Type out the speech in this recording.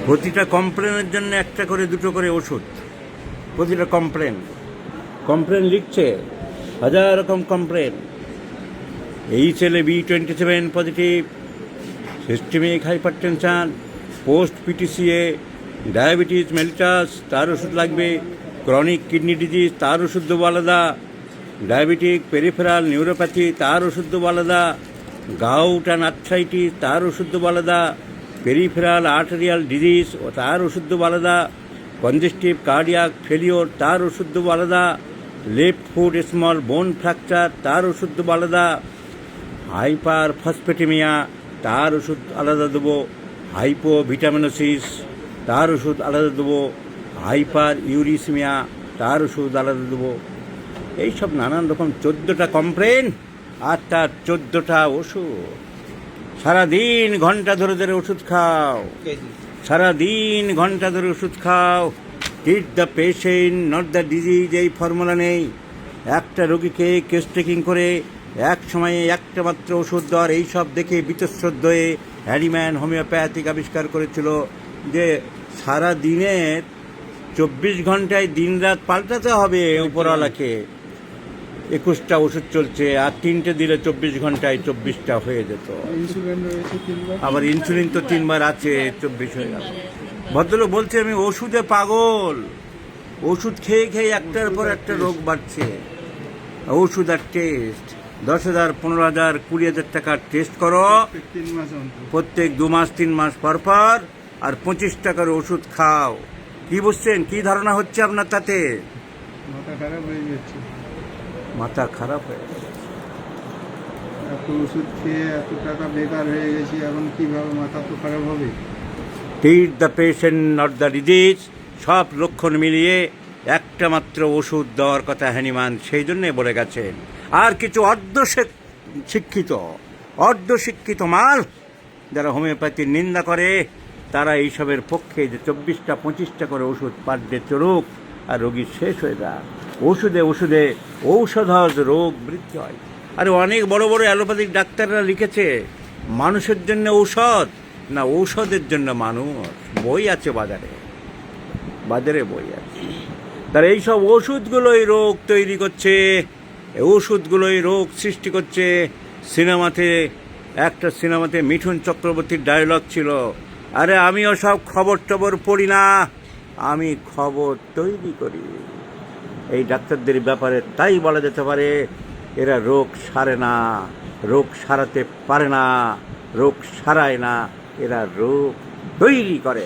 প্রতিটা কমপ্লেনের জন্য একটা করে দুটো করে ওষুধ। প্রতিটা কমপ্লেন লিখছে, হাজার রকম complain. HLA-B27 positive, systemic hypertension, post PTCA, diabetes mellitus, তার ওষুধ লাগবে। ক্রনিক কিডনি ডিজিজ, তার ওষুধ দেবো আলাদা। ডায়াবেটিক পেরিফেরাল নিউরোপ্যাথি, তার ওষুধ দেবো আলাদা। গাউট অ্যান্ড আর্থ্রাইটিস, তার ওষুধ দেবো আলাদা। পেরিফেরাল আর্টেরিয়াল ডিজিজ, তার ওষুধ দেবো আলাদা। কনজেস্টিভ কার্ডিয়াক ফেলিওর, তার ওষুধ দেবো আলাদা। লেফট ফুট স্মল বোন ফ্র্যাকচার, তার ওষুধ দেবো আলাদা। হাইপার ফসফেটেমিয়া, তার ওষুধ আলাদা দেবো। হাইপোভিটামিনোসিস, তার ওষুধ আলাদা দেবো। হাইপার ইউরিসিমিয়া, তার ওষুধ আলাদা দেবো। এইসব নানান রকম 14টা কমপ্লেন আর তার 14টা ওষুধ। সারাদিন ঘন্টা ধরে ধরে ওষুধ খাও, সারাদিন ঘন্টা ধরে ওষুধ খাও। Treat the patient not the disease, এই ফর্মুলা নেই। একটা রোগীকে কেস টেকিং করে এক সময়ে একটা মাত্র ওষুধ দেওয়ার, এইসব দেখে বীতশ্রদ্ধ হয়ে হ্যারিম্যান হোমিওপ্যাথিক আবিষ্কার করেছিল যে সারা দিনের 24 ঘন্টায় দিন রাত পাল্টাতে হবে উপরওয়ালাকে। 21টা ওষুধ চলছে, আর 3টে দিলে 24 ঘন্টায় 24টা হয়ে যেত। আবার ইনসুলিন তো 3বার আছে, 24 হয়ে গেল। ভদ্রলোক বলছে আমি ওষুধে পাগল, ওষুধ খেয়ে খেয়ে একটার পর একটা রোগ বাড়ছে। ওষুধ আর টেস্ট, 10,000, 15,000, 20,000 টাকার টেস্ট করো প্রত্যেক 2 মাস 3 মাস পর পর, আর 25 টাকার ওষুধ খাও। কি বুঝছেন, কি ধারণা হচ্ছে আপনার তাতে? মাথা খারাপ হয়ে যাচ্ছে। মাথা খারাপ হয়ে গেছে। এত ওষুধ খেয়ে এত টাকা বেকার হয়ে গেছি, এখন কিভাবে মাথা তো খারাপ হবে? Treat the patient not the disease, সব লক্ষণ মিলিয়ে একটা মাত্র ওষুধ দেওয়ার কথা হ্যানিম্যান সেই জন্যে বলে গেছেন। আর কিছু অর্ধশিক্ষিত মাল যারা হোমিওপ্যাথির নিন্দা করে, তারা এইসবের পক্ষে যে 24টা 25টা করে ওষুধ পার ডে চলুক আর রোগী শেষ হয়ে যায়। ওষুধে ঔষধজ রোগ বৃদ্ধি হয়। আরে অনেক বড় বড় অ্যালোপ্যাথিক ডাক্তাররা লিখেছে মানুষের জন্য ঔষধ না, ঔষধের জন্য মানুষ। বই আছে বাজারে বই আছে। তার এইসব ওষুধগুলোই রোগ তৈরি করছে, ওষুধগুলোই রোগ সৃষ্টি করছে। একটা সিনেমাতে মিঠুন চক্রবর্তীর ডায়লগ ছিল, আরে আমিও সব খবর টবর পড়ি না, আমি খবর তৈরি করি। এই ডাক্তারদের ব্যাপারে তাই বলা যেতে পারে, এরা রোগ সারে না, রোগ সারাতে পারে না, রোগ সারায় না, এরা রোগ তৈরি করে।